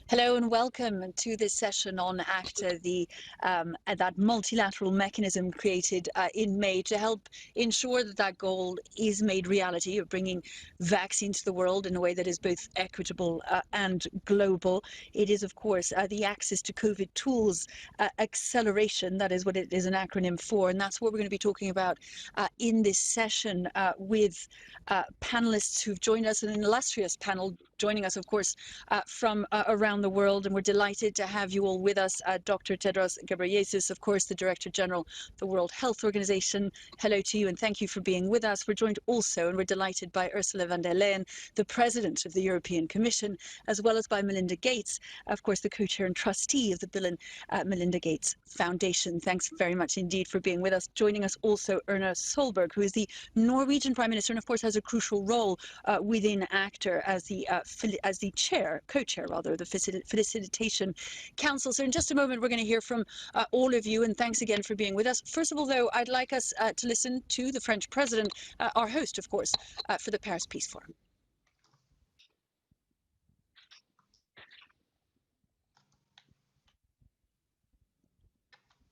Hello and welcome to this session on ACTA, that multilateral mechanism created in May to help ensure that goal is made reality of bringing vaccines to the world in a way that is both equitable and global. It is, of course, the access to COVID tools acceleration. That is what it is an acronym for, and that's what we're going to be talking about in this session with panelists who've joined us, an illustrious panel joining us, of course, from around the world, and we're delighted to have you all with us. Dr. Tedros Ghebreyesus, of course, the Director General of the World Health Organization. Hello to you and thank you for being with us. We're joined also, and we're delighted, by Ursula von der Leyen, the President of the European Commission, as well as by Melinda Gates, of course, the co-chair and trustee of the Bill and Melinda Gates Foundation. Thanks very much indeed for being with us. Joining us also, Erna Solberg, who is the Norwegian Prime Minister and, of course, has a crucial role within ACTA as the co-chair of the Facilitation Council. So in just a moment, we're going to hear from all of you, and thanks again for being with us. First of all, though, I'd like us to listen to the French President, our host, of course, for the Paris Peace Forum.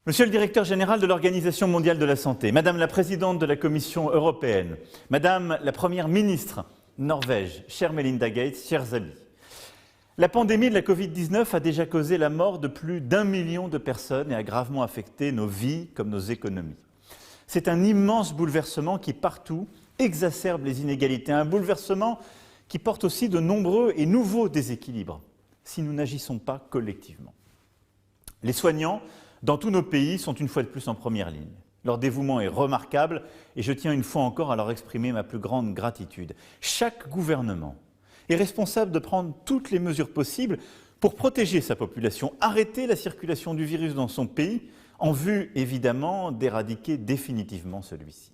Monsieur le Directeur Général de l'Organisation mondiale de la santé, Madame la Présidente de la Commission européenne, Madame la Première ministre Norvège, chère Melinda Gates, chers amis. La pandémie de la Covid-19 a déjà causé la mort de plus d'1 million de personnes et a gravement affecté nos vies comme nos économies. C'est un immense bouleversement qui, partout, exacerbe les inégalités, un bouleversement qui porte aussi de nombreux et nouveaux déséquilibres, si nous n'agissons pas collectivement. Les soignants, dans tous nos pays, sont une fois de plus en première ligne. Leur dévouement est remarquable et je tiens une fois encore à leur exprimer ma plus grande gratitude. Chaque gouvernement est responsable de prendre toutes les mesures possibles pour protéger sa population, arrêter la circulation du virus dans son pays, en vue évidemment d'éradiquer définitivement celui-ci.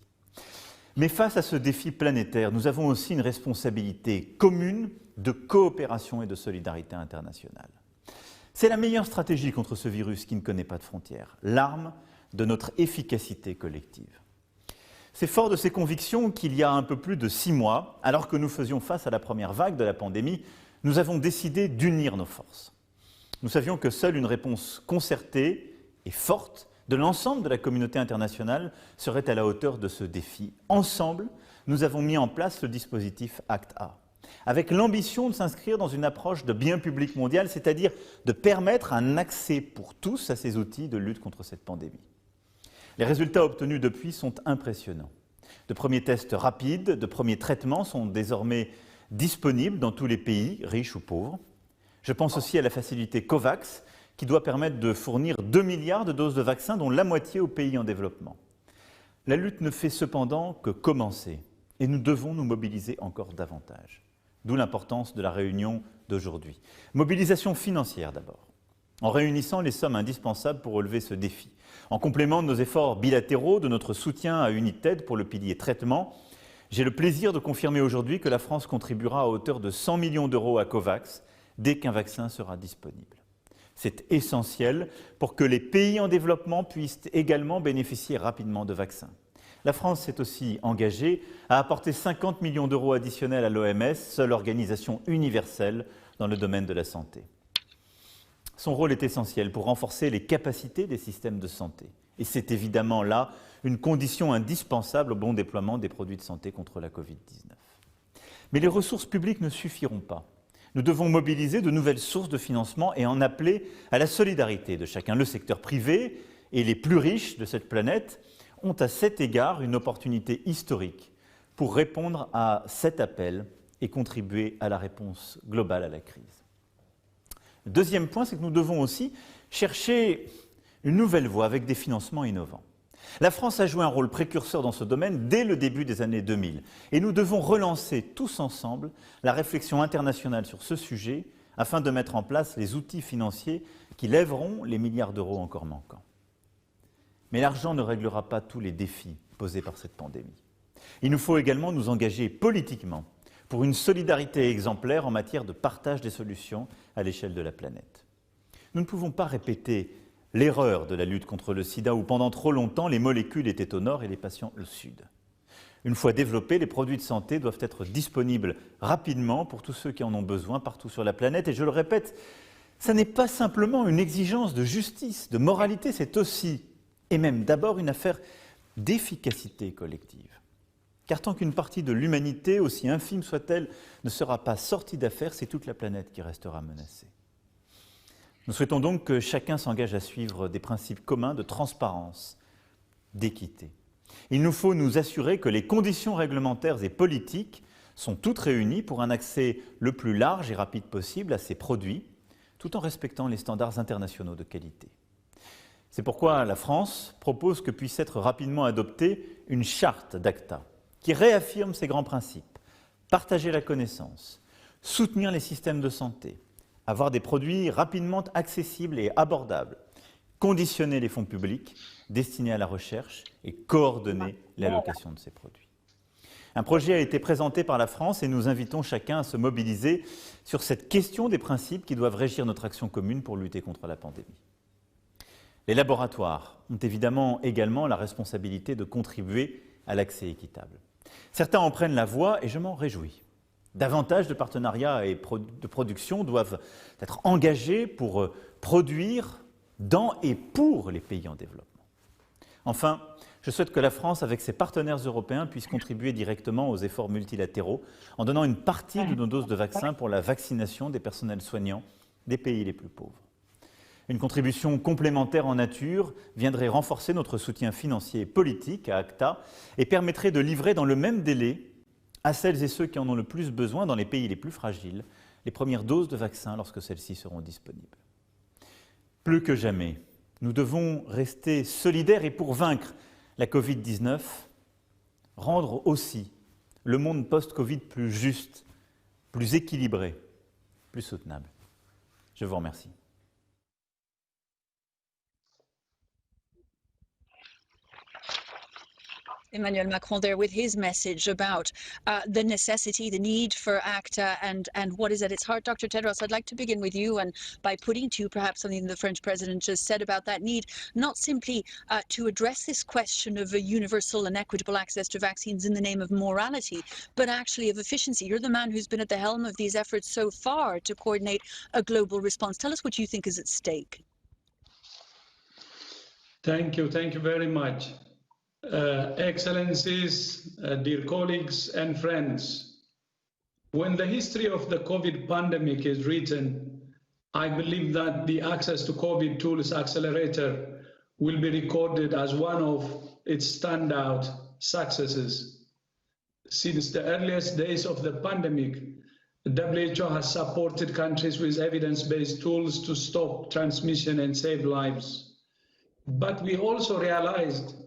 Mais face à ce défi planétaire, nous avons aussi une responsabilité commune de coopération et de solidarité internationale. C'est la meilleure stratégie contre ce virus qui ne connaît pas de frontières, l'arme de notre efficacité collective. C'est fort de ces convictions qu'il y a un peu plus de 6 mois, alors que nous faisions face à la première vague de la pandémie, nous avons décidé d'unir nos forces. Nous savions que seule une réponse concertée et forte de l'ensemble de la communauté internationale serait à la hauteur de ce défi. Ensemble, nous avons mis en place le dispositif ACTA, avec l'ambition de s'inscrire dans une approche de bien public mondial, c'est-à-dire de permettre un accès pour tous à ces outils de lutte contre cette pandémie. Les résultats obtenus depuis sont impressionnants. De premiers tests rapides, de premiers traitements sont désormais disponibles dans tous les pays, riches ou pauvres. Je pense aussi à la facilité COVAX, qui doit permettre de fournir 2 milliards de doses de vaccins, dont la moitié aux pays en développement. La lutte ne fait cependant que commencer, et nous devons nous mobiliser encore davantage. D'où l'importance de la réunion d'aujourd'hui. Mobilisation financière d'abord, en réunissant les sommes indispensables pour relever ce défi. En complément de nos efforts bilatéraux, de notre soutien à Unitaid pour le pilier traitement, j'ai le plaisir de confirmer aujourd'hui que la France contribuera à hauteur de 100 millions d'euros à COVAX dès qu'un vaccin sera disponible. C'est essentiel pour que les pays en développement puissent également bénéficier rapidement de vaccins. La France s'est aussi engagée à apporter 50 millions d'euros additionnels à l'OMS, seule organisation universelle dans le domaine de la santé. Son rôle est essentiel pour renforcer les capacités des systèmes de santé. Et c'est évidemment là une condition indispensable au bon déploiement des produits de santé contre la Covid-19. Mais les ressources publiques ne suffiront pas. Nous devons mobiliser de nouvelles sources de financement et en appeler à la solidarité de chacun. Le secteur privé et les plus riches de cette planète ont à cet égard une opportunité historique pour répondre à cet appel et contribuer à la réponse globale à la crise. Le deuxième point, c'est que nous devons aussi chercher une nouvelle voie avec des financements innovants. La France a joué un rôle précurseur dans ce domaine dès le début des années 2000 et nous devons relancer tous ensemble la réflexion internationale sur ce sujet afin de mettre en place les outils financiers qui lèveront les milliards d'euros encore manquants. Mais l'argent ne réglera pas tous les défis posés par cette pandémie. Il nous faut également nous engager politiquement pour une solidarité exemplaire en matière de partage des solutions à l'échelle de la planète. Nous ne pouvons pas répéter l'erreur de la lutte contre le sida où pendant trop longtemps les molécules étaient au nord et les patients au sud. Une fois développés, les produits de santé doivent être disponibles rapidement pour tous ceux qui en ont besoin partout sur la planète. Et je le répète, Ça n'est pas simplement une exigence de justice, de moralité, c'est aussi, et même d'abord, une affaire d'efficacité collective. Car tant qu'une partie de l'humanité, aussi infime soit-elle, ne sera pas sortie d'affaire, c'est toute la planète qui restera menacée. Nous souhaitons donc que chacun s'engage à suivre des principes communs de transparence, d'équité. Il nous faut nous assurer que les conditions réglementaires et politiques sont toutes réunies pour un accès le plus large et rapide possible à ces produits, tout en respectant les standards internationaux de qualité. C'est pourquoi la France propose que puisse être rapidement adoptée une charte d'ACTA qui réaffirme ces grands principes, partager la connaissance, soutenir les systèmes de santé, avoir des produits rapidement accessibles et abordables, conditionner les fonds publics destinés à la recherche et coordonner l'allocation de ces produits. Un projet a été présenté par la France et nous invitons chacun à se mobiliser sur cette question des principes qui doivent régir notre action commune pour lutter contre la pandémie. Les laboratoires ont également la responsabilité de contribuer à l'accès équitable. Certains en prennent la voie et je m'en réjouis. Davantage de partenariats et de production doivent être engagés pour produire dans et pour les pays en développement. Enfin, je souhaite que la France, avec ses partenaires européens, puisse contribuer directement aux efforts multilatéraux en donnant une partie de nos doses de vaccins pour la vaccination des personnels soignants des pays les plus pauvres. Une contribution complémentaire en nature viendrait renforcer notre soutien financier et politique à ACTA et permettrait de livrer dans le même délai à celles et ceux qui en ont le plus besoin dans les pays les plus fragiles les premières doses de vaccins lorsque celles-ci seront disponibles. Plus que jamais, nous devons rester solidaires et pour vaincre la Covid-19, rendre aussi le monde post-Covid plus juste, plus équilibré, plus soutenable. Je vous remercie. Emmanuel Macron there with his message about the necessity, the need for ACTA and what is at its heart. Dr. Tedros, I'd like to begin with you and by putting to you perhaps something the French president just said about that need, not simply to address this question of a universal and equitable access to vaccines in the name of morality, but actually of efficiency. You're the man who's been at the helm of these efforts so far to coordinate a global response. Tell us what you think is at stake. Thank you very much. Excellencies, dear colleagues and friends, when the history of the COVID pandemic is written, I believe that the Access to COVID Tools Accelerator will be recorded as one of its standout successes. Since the earliest days of the pandemic, the WHO has supported countries with evidence-based tools to stop transmission and save lives. But we also realized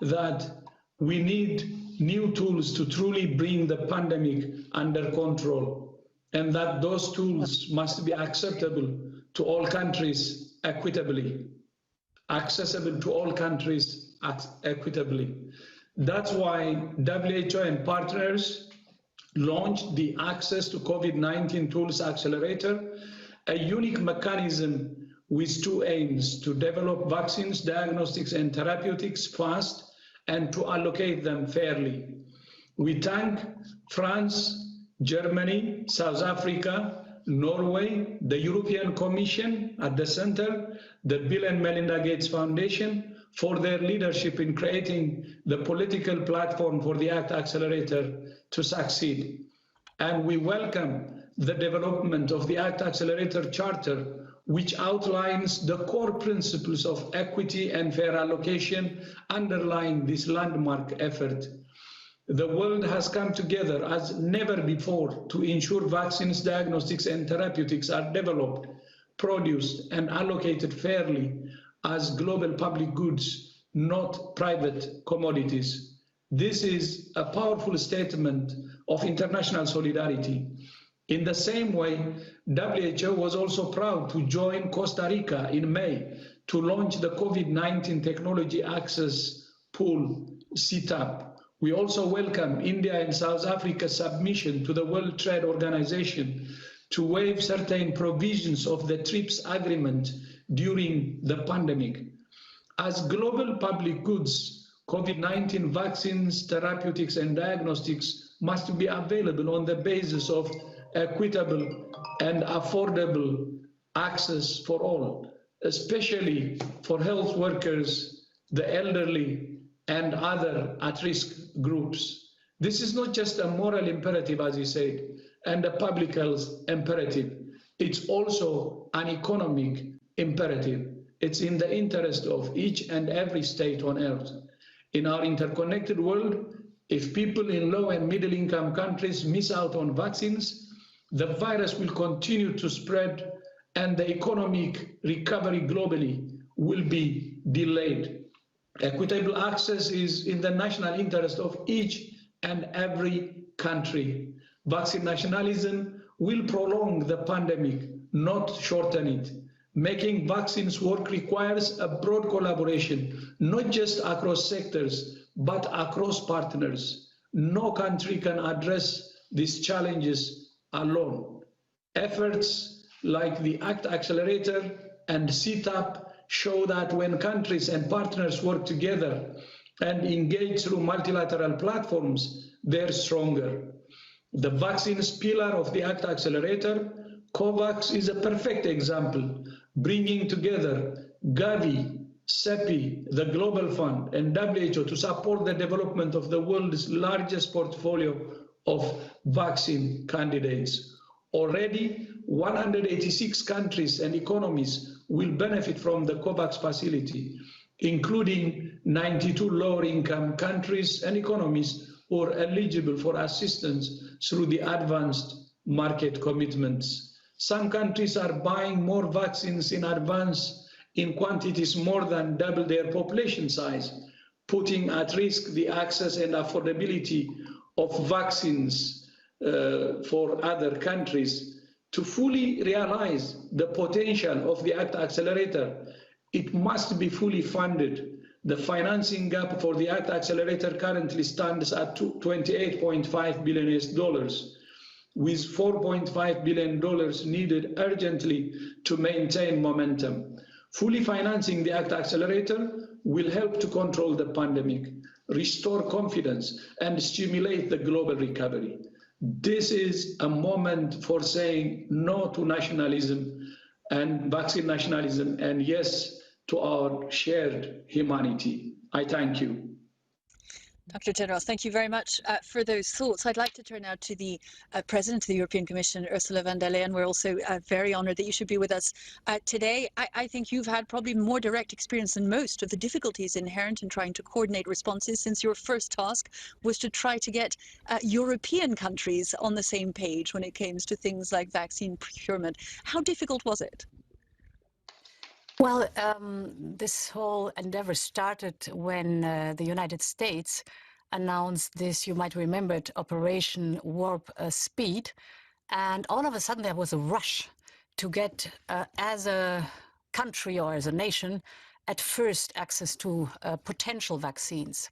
that we need new tools to truly bring the pandemic under control, and that those tools must be acceptable to all countries equitably, accessible to all countries equitably. That's why WHO and partners launched the Access to COVID-19 Tools Accelerator, a unique mechanism with two aims: to develop vaccines, diagnostics, and therapeutics fast, and to allocate them fairly. We thank France, Germany, South Africa, Norway, the European Commission at the center, the Bill and Melinda Gates Foundation for their leadership in creating the political platform for the ACT Accelerator to succeed. And we welcome the development of the ACT Accelerator Charter, which outlines the core principles of equity and fair allocation underlying this landmark effort. The world has come together as never before to ensure vaccines, diagnostics, and therapeutics are developed, produced, and allocated fairly as global public goods, not private commodities. This is a powerful statement of international solidarity. In the same way, WHO was also proud to join Costa Rica in May to launch the COVID-19 Technology Access Pool, CEPI. We also welcome India and South Africa's submission to the World Trade Organization to waive certain provisions of the TRIPS agreement during the pandemic. As global public goods, COVID-19 vaccines, therapeutics, and diagnostics must be available on the basis of equitable and affordable access for all, especially for health workers, the elderly, and other at-risk groups. This is not just a moral imperative, as you said, and a public health imperative. It's also an economic imperative. It's in the interest of each and every state on earth. In our interconnected world, if people in low and middle income countries miss out on vaccines, the virus will continue to spread and the economic recovery globally will be delayed. Equitable access is in the national interest of each and every country. Vaccine nationalism will prolong the pandemic, not shorten it. Making vaccines work requires a broad collaboration, not just across sectors, but across partners. No country can address these challenges alone. Efforts like the Accelerator and CEPI show that when countries and partners work together and engage through multilateral platforms, they're stronger. The vaccines pillar of the Accelerator, COVAX, is a perfect example, bringing together Gavi, CEPI, the Global Fund, and WHO to support the development of the world's largest portfolio of vaccine candidates. Already, 186 countries and economies will benefit from the COVAX facility, including 92 lower-income countries and economies who are eligible for assistance through the advanced market commitments. Some countries are buying more vaccines in advance in quantities more than double their population size, putting at risk the access and affordability of vaccines for other countries. To fully realize the potential of the Accelerator, it must be fully funded. The financing gap for the Accelerator currently stands at $28.5 billion, with $4.5 billion needed urgently to maintain momentum. Fully financing the Accelerator will help to control the pandemic, restore confidence, and stimulate the global recovery. This is a moment for saying no to nationalism and vaccine nationalism, and yes to our shared humanity. I thank you. Dr. Tedros, thank you very much for those thoughts. I'd like to turn now to the President of the European Commission, Ursula von der Leyen. We're also very honoured that you should be with us today. I think you've had probably more direct experience than most of the difficulties inherent in trying to coordinate responses, since your first task was to try to get European countries on the same page when it came to things like vaccine procurement. How difficult was it? Well, this whole endeavor started when the United States announced this, you might remember it, Operation Warp Speed. And all of a sudden there was a rush to get, as a country or as a nation, at first access to potential vaccines.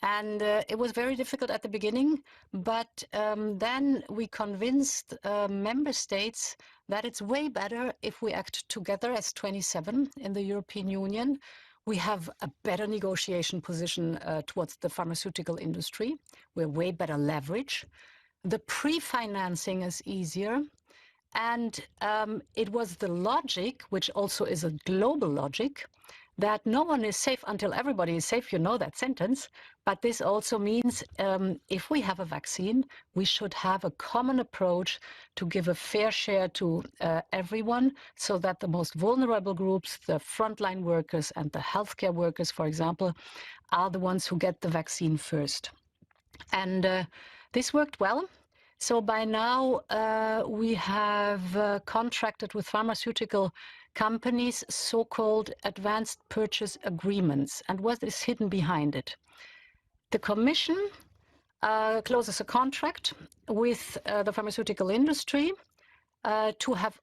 And it was very difficult at the beginning, but then we convinced member states that it's way better if we act together as 27 in the European Union. We have a better negotiation position towards the pharmaceutical industry. We're way better leverage. The pre-financing is easier. And it was the logic, which also is a global logic, that no one is safe until everybody is safe. You know that sentence. But this also means if we have a vaccine, we should have a common approach to give a fair share to everyone, so that the most vulnerable groups, the frontline workers and the healthcare workers, for example, are the ones who get the vaccine first. And this worked well. So by now, we have contracted with pharmaceutical companies so-called advanced purchase agreements. And what is hidden behind it? The Commission closes a contract with the pharmaceutical industry to have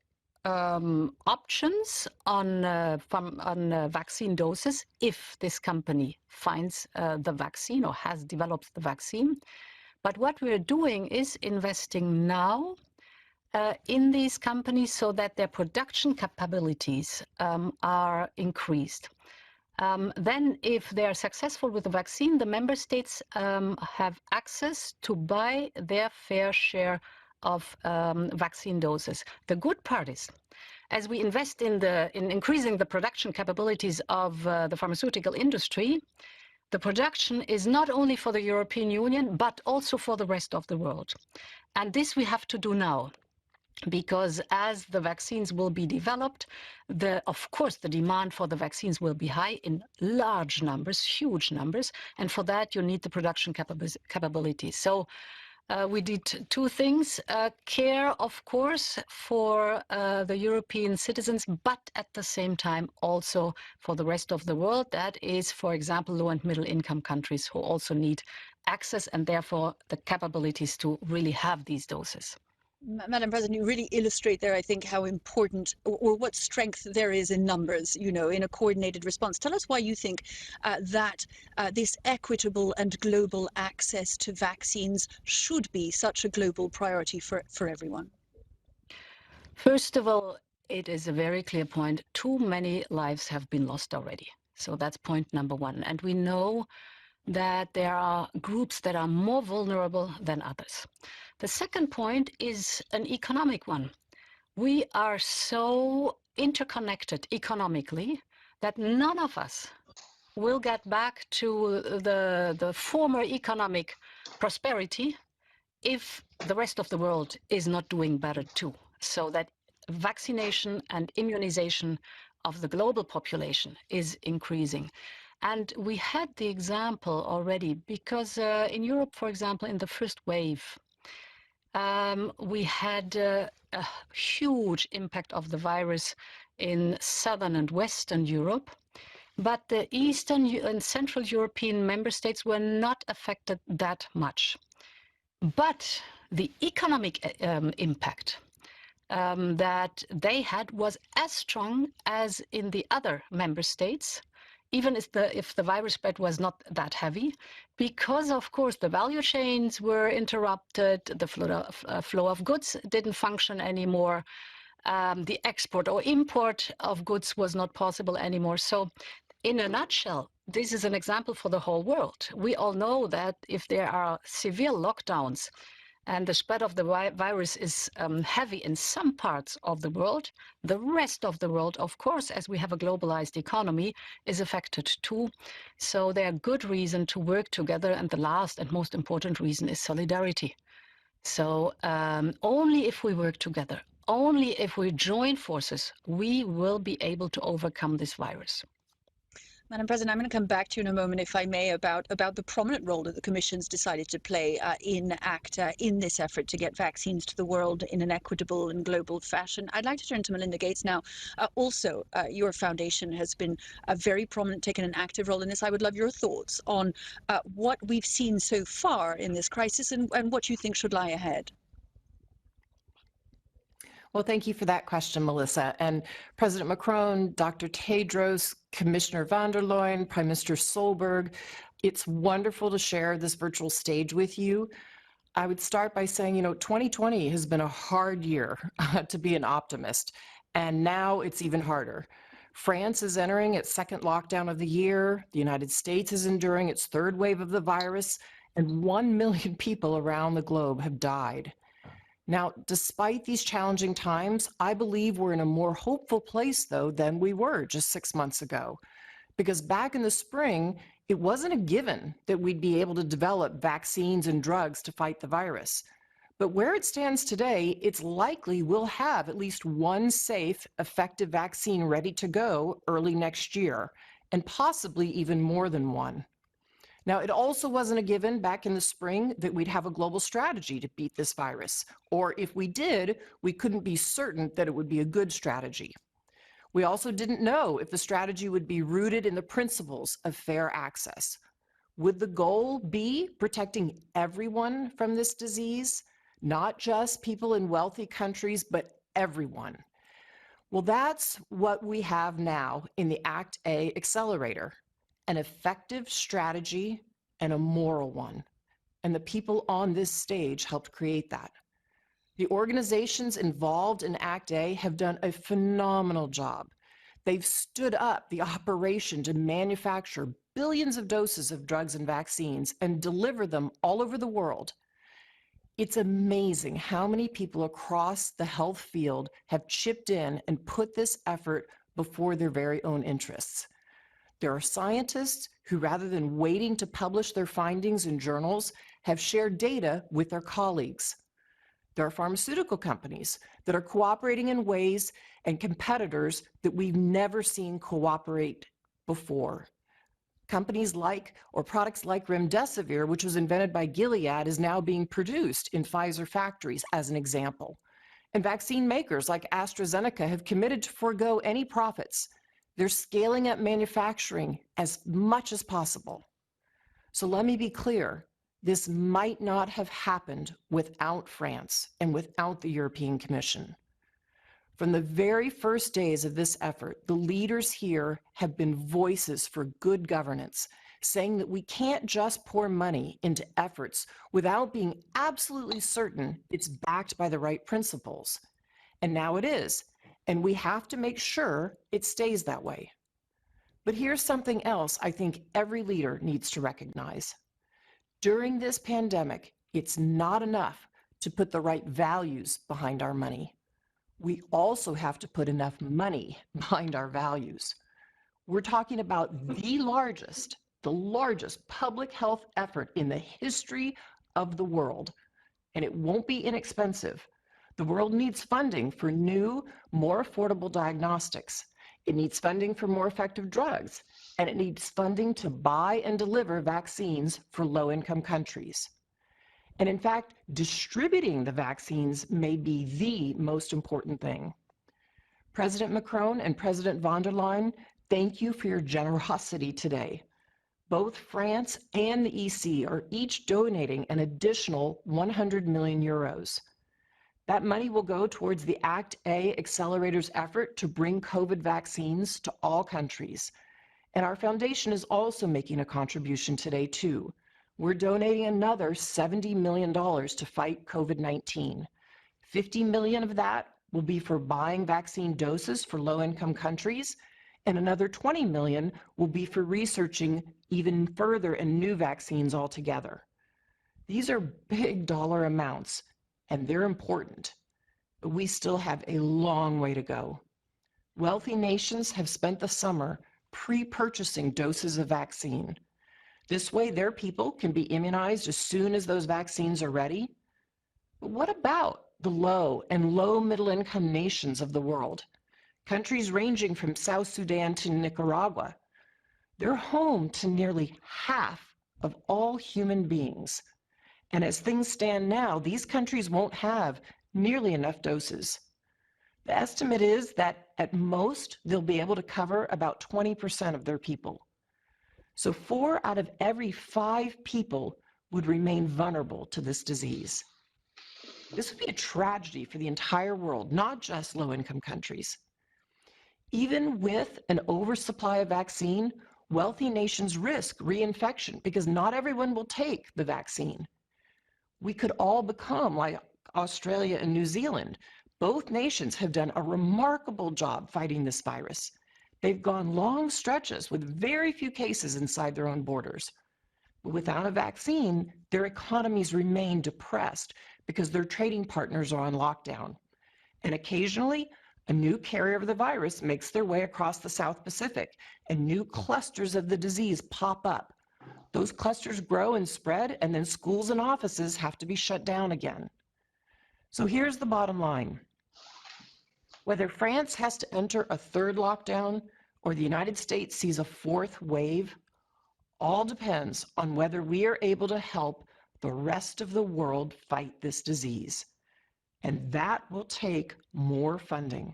options on vaccine doses if this company finds the vaccine or has developed the vaccine. But what we're doing is investing now in these companies so that their production capabilities are increased. Then, if they are successful with the vaccine, the member states have access to buy their fair share of vaccine doses. The good part is as we invest in increasing the production capabilities of the pharmaceutical industry, the production is not only for the European Union, but also for the rest of the world. And this we have to do now, because as the vaccines will be developed, of course, the demand for the vaccines will be high in large numbers, huge numbers, and for that you need the production capabilities. So we did two things: care, of course, for the European citizens, but at the same time also for the rest of the world. That is, for example, low and middle income countries who also need access and therefore the capabilities to really have these doses. Madam President, you really illustrate there, I think, how important or what strength there is in numbers, you know, in a coordinated response. Tell us why you think that this equitable and global access to vaccines should be such a global priority for everyone. First of all, it is a very clear point. Too many lives have been lost already. So that's point number one. And we know that there are groups that are more vulnerable than others. The second point is an economic one. We are so interconnected economically that none of us will get back to the former economic prosperity if the rest of the world is not doing better too. So that vaccination and immunization of the global population is increasing. And we had the example already because in Europe, for example, in the first wave, we had a huge impact of the virus in Southern and Western Europe, but the Eastern and Central European member states were not affected that much. But the economic impact that they had was as strong as in the other member states, even if the virus spread was not that heavy, because, of course, the value chains were interrupted, the flow of goods didn't function anymore, the export or import of goods was not possible anymore. So in a nutshell, this is an example for the whole world. We all know that if there are severe lockdowns and the spread of the virus is heavy in some parts of the world, the rest of the world, of course, as we have a globalized economy, is affected too. So there are good reasons to work together, and the last and most important reason is solidarity. So only if we work together, only if we join forces, we will be able to overcome this virus. Madam President, I'm going to come back to you in a moment, if I may, about the prominent role that the Commission's decided to play in ACTA in this effort to get vaccines to the world in an equitable and global fashion. I'd like to turn to Melinda Gates now. Also, your foundation has been very prominent, taken an active role in this. I would love your thoughts on what we've seen so far in this crisis and what you think should lie ahead. Well, thank you for that question, Melissa. And President Macron, Dr. Tedros, Commissioner von der Leyen, Prime Minister Solberg, it's wonderful to share this virtual stage with you. I would start by saying, 2020 has been a hard year to be an optimist, and now it's even harder. France is entering its second lockdown of the year. The United States is enduring its third wave of the virus, and 1 million people around the globe have died. Now, despite these challenging times, I believe we're in a more hopeful place, though, than we were just 6 months ago. Because back in the spring, it wasn't a given that we'd be able to develop vaccines and drugs to fight the virus. But where it stands today, it's likely we'll have at least one safe, effective vaccine ready to go early next year, and possibly even more than one. Now, it also wasn't a given back in the spring that we'd have a global strategy to beat this virus, or if we did, we couldn't be certain that it would be a good strategy. We also didn't know if the strategy would be rooted in the principles of fair access. Would the goal be protecting everyone from this disease, not just people in wealthy countries, but everyone? Well, that's what we have now in the ACT-A Accelerator. An effective strategy and a moral one. And the people on this stage helped create that. The organizations involved in ACT-A have done a phenomenal job. They've stood up the operation to manufacture billions of doses of drugs and vaccines and deliver them all over the world. It's amazing how many people across the health field have chipped in and put this effort before their very own interests. There are scientists who, rather than waiting to publish their findings in journals, have shared data with their colleagues. There are pharmaceutical companies that are cooperating in ways and competitors that we've never seen cooperate before. Companies like, or products like remdesivir, which was invented by Gilead, is now being produced in Pfizer factories, as an example. And vaccine makers like AstraZeneca have committed to forego any profits. They're scaling up manufacturing as much as possible. So let me be clear, this might not have happened without France and without the European Commission. From the very first days of this effort, the leaders here have been voices for good governance, saying that we can't just pour money into efforts without being absolutely certain it's backed by the right principles. And now it is, and we have to make sure it stays that way. But here's something else I think every leader needs to recognize. During this pandemic, it's not enough to put the right values behind our money. We also have to put enough money behind our values. We're talking about the largest public health effort in the history of the world, and it won't be inexpensive. The world needs funding for new, more affordable diagnostics. It needs funding for more effective drugs, and it needs funding to buy and deliver vaccines for low-income countries. And in fact, distributing the vaccines may be the most important thing. President Macron and President von der Leyen, thank you for your generosity today. Both France and the EC are each donating an additional 100 million euros. That money will go towards the Act A Accelerator's effort to bring COVID vaccines to all countries. And our foundation is also making a contribution today, too. We're donating another $70 million to fight COVID-19. 50 million of that will be for buying vaccine doses for low-income countries, and another 20 million will be for researching even further and new vaccines altogether. These are big dollar amounts, and they're important, but we still have a long way to go. Wealthy nations have spent the summer pre-purchasing doses of vaccine. This way, their people can be immunized as soon as those vaccines are ready. But what about the low and low middle income nations of the world? Countries ranging from South Sudan to Nicaragua. They're home to nearly half of all human beings. And as things stand now, these countries won't have nearly enough doses. The estimate is that at most, they'll be able to cover about 20% of their people. So 4 out of every 5 people would remain vulnerable to this disease. This would be a tragedy for the entire world, not just low-income countries. Even with an oversupply of vaccine, wealthy nations risk reinfection because not everyone will take the vaccine. We could all become like Australia and New Zealand. Both nations have done a remarkable job fighting this virus. They've gone long stretches with very few cases inside their own borders. But without a vaccine, their economies remain depressed because their trading partners are on lockdown. And occasionally, a new carrier of the virus makes their way across the South Pacific, and new clusters of the disease pop up. Those clusters grow and spread, and then schools and offices have to be shut down again. So here's the bottom line. Whether France has to enter a third lockdown or the United States sees a 4th wave, all depends on whether we are able to help the rest of the world fight this disease. And that will take more funding.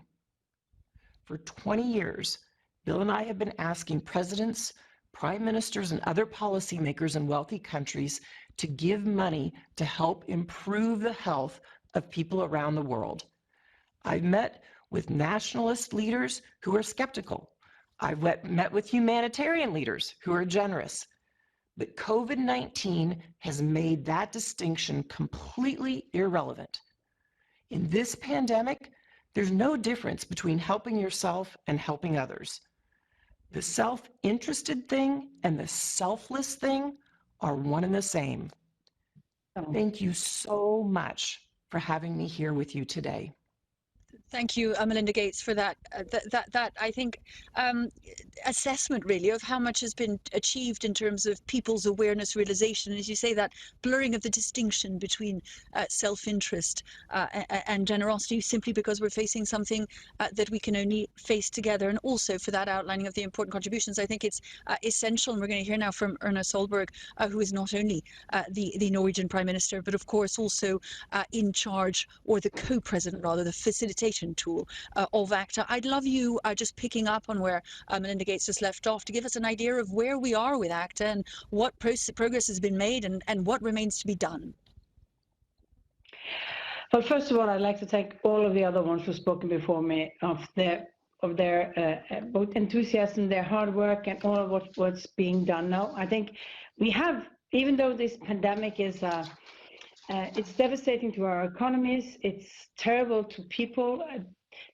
For 20 years, Bill and I have been asking presidents, prime ministers, and other policymakers in wealthy countries to give money to help improve the health of people around the world. I've met with nationalist leaders who are skeptical. I've met with humanitarian leaders who are generous. But COVID-19 has made that distinction completely irrelevant. In this pandemic, there's no difference between helping yourself and helping others. The self-interested thing and the selfless thing are one and the same. Thank you so much for having me here with you today. Thank you, Melinda Gates, for that. That I think assessment really of how much has been achieved in terms of people's awareness, realization, as you say, that blurring of the distinction between self-interest and generosity, simply because we're facing something that we can only face together, and also for that outlining of the important contributions. I think it's essential, and we're going to hear now from Erna Solberg, who is not only the Norwegian Prime Minister, but of course also in charge, or the co-president rather, the facilitation tool of ACTA. I'd love you just picking up on where Melinda Gates just left off to give us an idea of where we are with ACTA and what progress has been made and what remains to be done. Well, first of all, I'd like to thank all of the other ones who've spoken before me of their both enthusiasm, their hard work, and all of what's being done now. I think we have, even though this pandemic is it's devastating to our economies. It's terrible to people.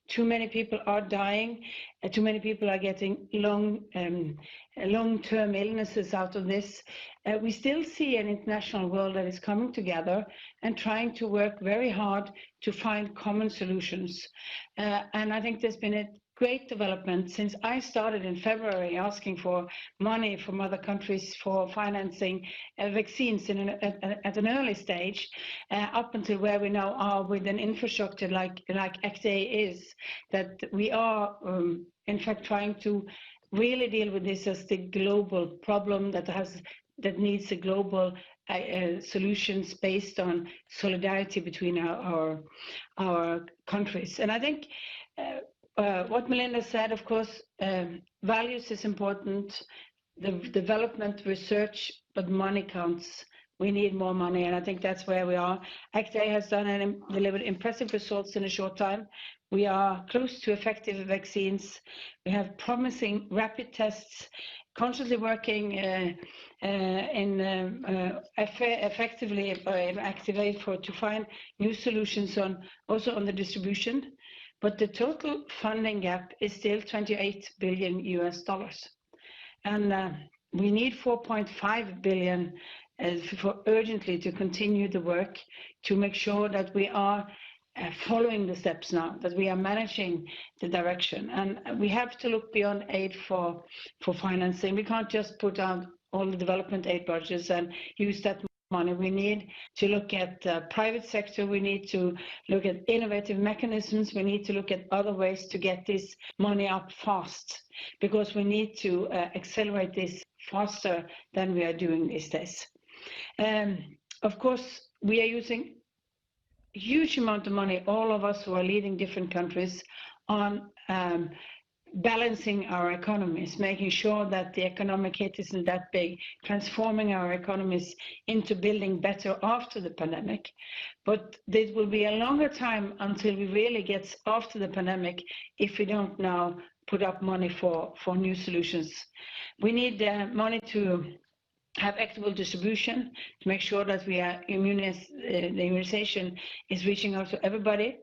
Too many people are dying. Too many people are getting long-term illnesses out of this. We still see an international world that is coming together and trying to work very hard to find common solutions. And I think there's been a great development since I started in February asking for money from other countries for financing vaccines at an early stage, up until where we now are with an infrastructure like ACTA is, that we are in fact trying to really deal with this as the global problem that needs a global solutions based on solidarity between our countries. And I think what Melinda said, of course, values is important, the development, research, but money counts. We need more money, and I think that's where we are. ACTA has done and delivered impressive results in a short time. We are close to effective vaccines. We have promising rapid tests, constantly working effectively Activate to find new solutions also on the distribution. But the total funding gap is still $28 billion US. And we need 4.5 billion urgently to continue the work to make sure that we are following the steps now, that we are managing the direction. And we have to look beyond aid for financing. We can't just put out all the development aid budgets and use that money. We need to look at the private sector. We need to look at innovative mechanisms. We need to look at other ways to get this money up fast, because we need to accelerate this faster than we are doing these days. Of course, we are using a huge amount of money, all of us who are leading different countries, on balancing our economies, making sure that the economic hit isn't that big, transforming our economies into building better after the pandemic. But it will be a longer time until we really get after the pandemic if we don't now put up money for new solutions. We need money to have equitable distribution, to make sure that we are the immunization is reaching out to everybody.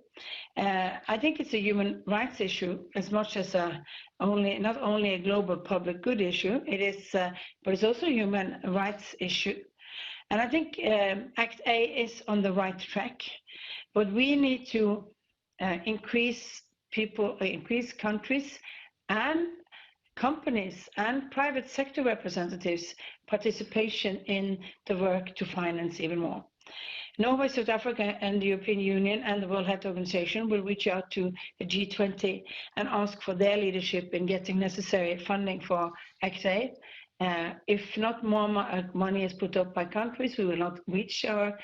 I think it's a human rights issue as much as not only a global public good issue. It is, but it's also a human rights issue. And I think Act A is on the right track, but we need to increase countries and companies and private sector representatives' participation in the work to finance even more. Norway, South Africa, and the European Union and the World Health Organization will reach out to the G20 and ask for their leadership in getting necessary funding for ACTA. If not more money is put up by countries, we will not reach our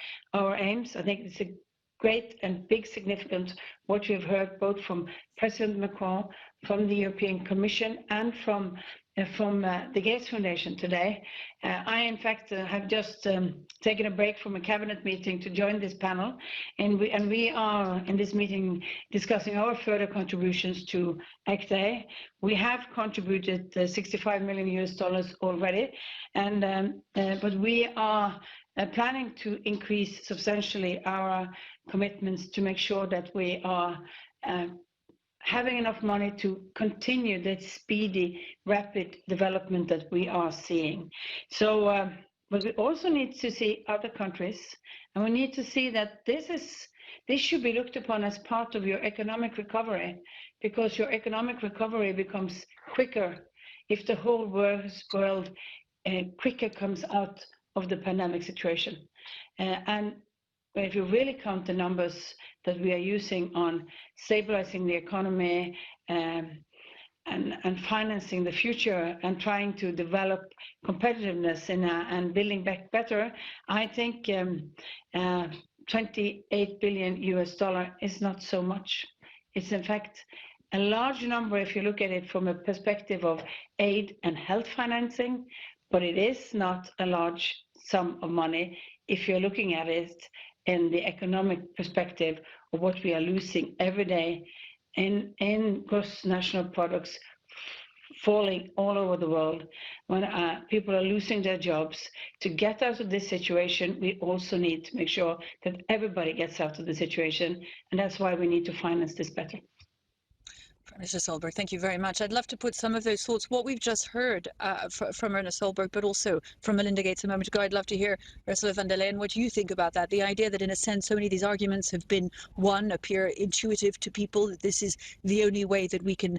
aims. I think it's a great and big significant what we've heard both from President Macron, from the European Commission, and from the Gates Foundation today. I, in fact, have just taken a break from a cabinet meeting to join this panel, and we are in this meeting discussing our further contributions to ACTA. We have contributed $65 million US already, and but we are planning to increase substantially our commitments to make sure that we are having enough money to continue that speedy, rapid development that we are seeing. So, but we also need to see other countries And we need to see that this should be looked upon as part of your economic recovery, because your economic recovery becomes quicker if the whole world quicker comes out of the pandemic situation. And if you really count the numbers that we are using on stabilizing the economy and financing the future and trying to develop competitiveness and building back better, I think $28 billion is not so much. It's in fact a large number if you look at it from a perspective of aid and health financing, but it is not a large sum of money if you're looking at it in the economic perspective of what we are losing every day in gross national products falling all over the world. When people are losing their jobs, to get out of this situation, we also need to make sure that everybody gets out of the situation, and that's why we need to finance this better. Mr. Solberg, thank you very much. I'd love to put some of those thoughts, what we've just heard from Erna Solberg, but also from Melinda Gates a moment ago. I'd love to hear, Ursula von der Leyen, what you think about that. The idea that, in a sense, so many of these arguments have been, one, appear intuitive to people, that this is the only way that we can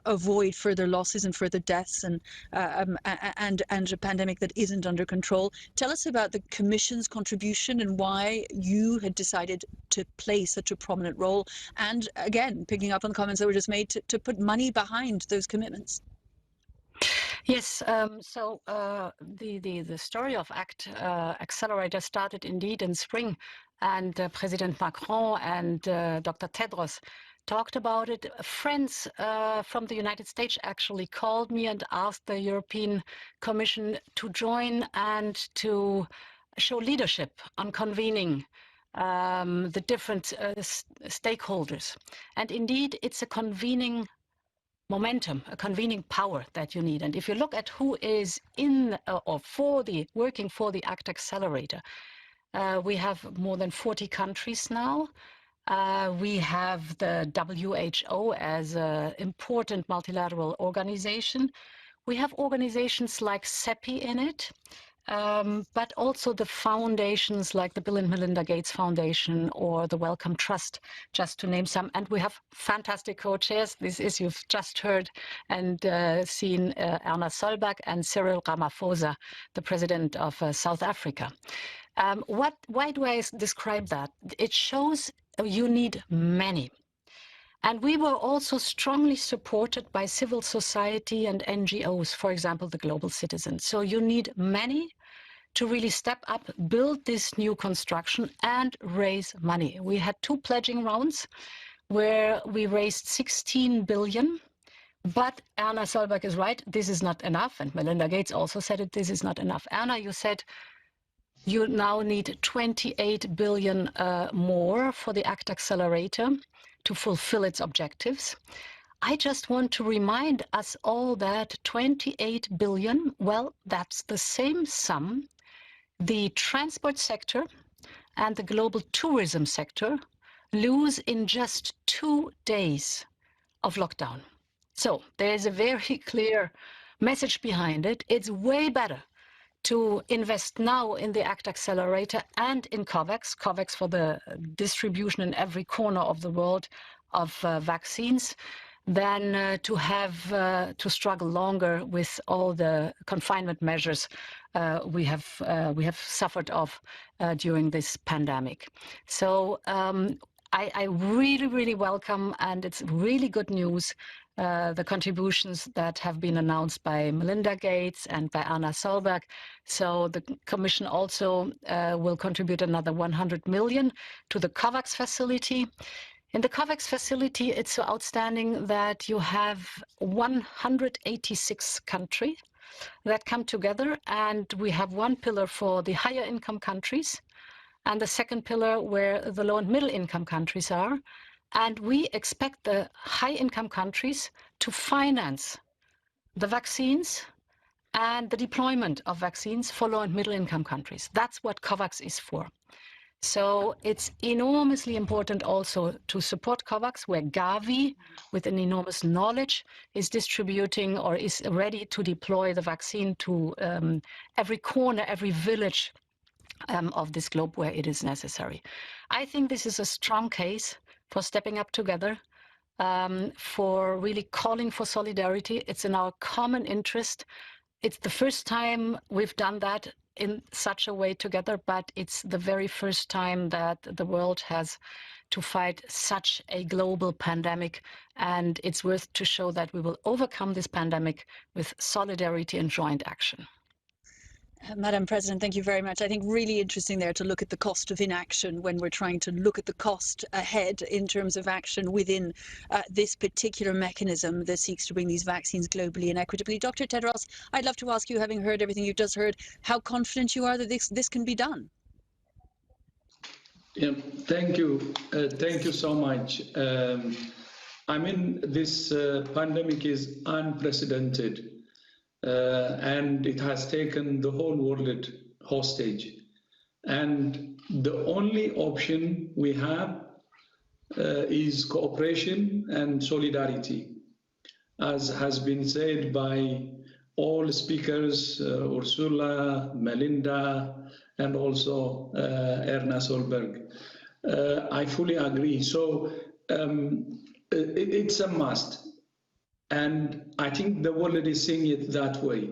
avoid further losses and further deaths and a pandemic that isn't under control. Tell us about the Commission's contribution and why you had decided to play such a prominent role. And again, picking up on the comments that were just made, to put money behind those commitments. Yes, so the story of Accelerator started indeed in spring, and President Macron and Dr. Tedros talked about it. Friends from the United States actually called me and asked the European Commission to join and to show leadership on convening the different stakeholders. And indeed, it's a convening momentum, a convening power that you need. And if you look at who is in or working for the ACT Accelerator, we have more than 40 countries now. We have the WHO as an important multilateral organization. We have organizations like CEPI in it. But also the foundations like the Bill and Melinda Gates Foundation or the Wellcome Trust, just to name some. And we have fantastic co-chairs. This is, you've just heard and seen Erna Solberg and Cyril Ramaphosa, the president of South Africa. Why do I describe that? It shows you need many. And we were also strongly supported by civil society and NGOs, for example, the Global Citizen. So you need many to really step up, build this new construction and raise money. We had 2 pledging rounds where we raised 16 billion. But Erna Solberg is right, this is not enough. And Melinda Gates also said it, this is not enough. Erna, you said you now need 28 billion more for the ACT Accelerator to fulfill its objectives. I just want to remind us all that 28 billion, well, that's the same sum the transport sector and the global tourism sector lose in just 2 days of lockdown. So there's a very clear message behind it. It's way better to invest now in the ACT Accelerator and in COVAX for the distribution in every corner of the world of vaccines, than to have to struggle longer with all the confinement measures we have suffered of during this pandemic. So I really, really welcome, and it's really good news, the contributions that have been announced by Melinda Gates and by Erna Solberg. So the Commission also will contribute another 100 million to the COVAX facility. In the COVAX facility, it's so outstanding that you have 186 countries that come together, and we have one pillar for the higher income countries, and the second pillar where the low and middle income countries are. And we expect the high income countries to finance the vaccines and the deployment of vaccines for low and middle income countries. That's what COVAX is for. So it's enormously important also to support COVAX, where Gavi, with an enormous knowledge, is distributing or is ready to deploy the vaccine to every corner, every village of this globe where it is necessary. I think this is a strong case for stepping up together, for really calling for solidarity. It's in our common interest. It's the first time we've done that in such a way together, but it's the very first time that the world has to fight such a global pandemic. And it's worth to show that we will overcome this pandemic with solidarity and joint action. Madam President, thank you very much. I think really interesting there to look at the cost of inaction when we're trying to look at the cost ahead in terms of action within this particular mechanism that seeks to bring these vaccines globally and equitably. Dr. Tedros, I'd love to ask you, having heard everything you've just heard, how confident you are that this can be done? Yeah, thank you. Thank you so much. I mean, this pandemic is unprecedented. And it has taken the whole world hostage. And the only option we have is cooperation and solidarity, as has been said by all speakers, Ursula, Melinda, and also Erna Solberg. I fully agree. So it's a must. And I think the world is seeing it that way.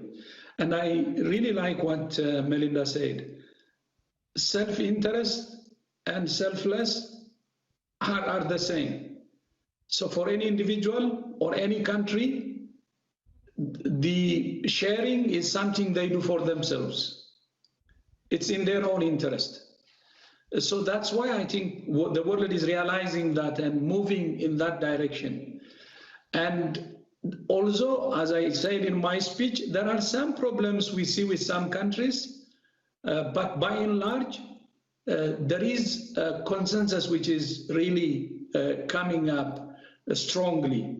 And I really like what Melinda said. Self-interest and selfless are the same. So for any individual or any country, the sharing is something they do for themselves. It's in their own interest. So that's why I think the world is realizing that and moving in that direction. And also, as I said in my speech, there are some problems we see with some countries, but by and large, there is a consensus which is really coming up strongly,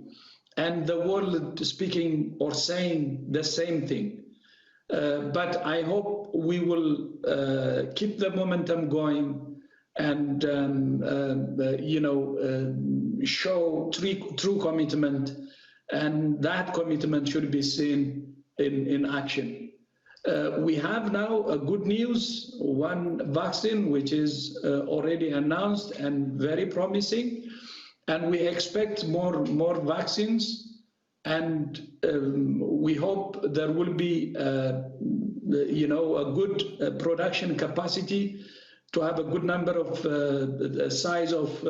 and the world speaking or saying the same thing. But I hope we will keep the momentum going and show true commitment. And that commitment should be seen in action. We have now a good news, one vaccine which is already announced and very promising, and we expect more vaccines, and we hope there will be a good production capacity to have a good number of the size of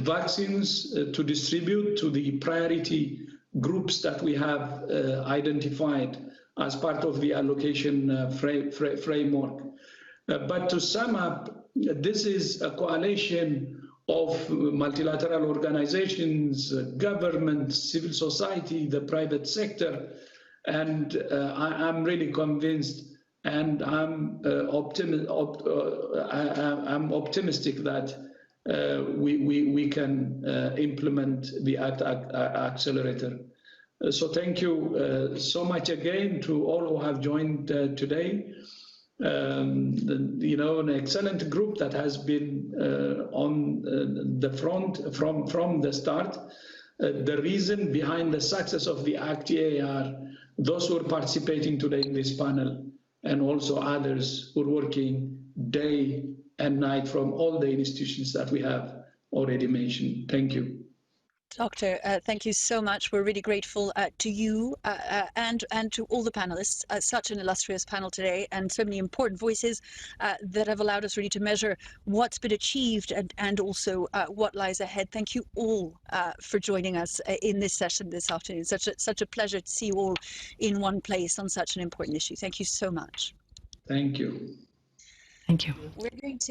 vaccines to distribute to the priority groups that we have identified as part of the allocation framework. But to sum up, this is a coalition of multilateral organizations, government, civil society, the private sector, and I'm really convinced and I'm optimistic that we can implement the Accelerator. So thank you so much again to all who have joined today. An excellent group that has been on the front from the start. The reason behind the success of the ACT-A are those who are participating today in this panel and also others who are working day and night from all the institutions that we have already mentioned. Thank you. Doctor, thank you so much. We're really grateful to you and to all the panelists. Such an illustrious panel today and so many important voices that have allowed us really to measure what's been achieved and also what lies ahead. Thank you all for joining us in this session this afternoon. Such a pleasure to see you all in one place on such an important issue. Thank you so much. Thank you. Thank you. We're going to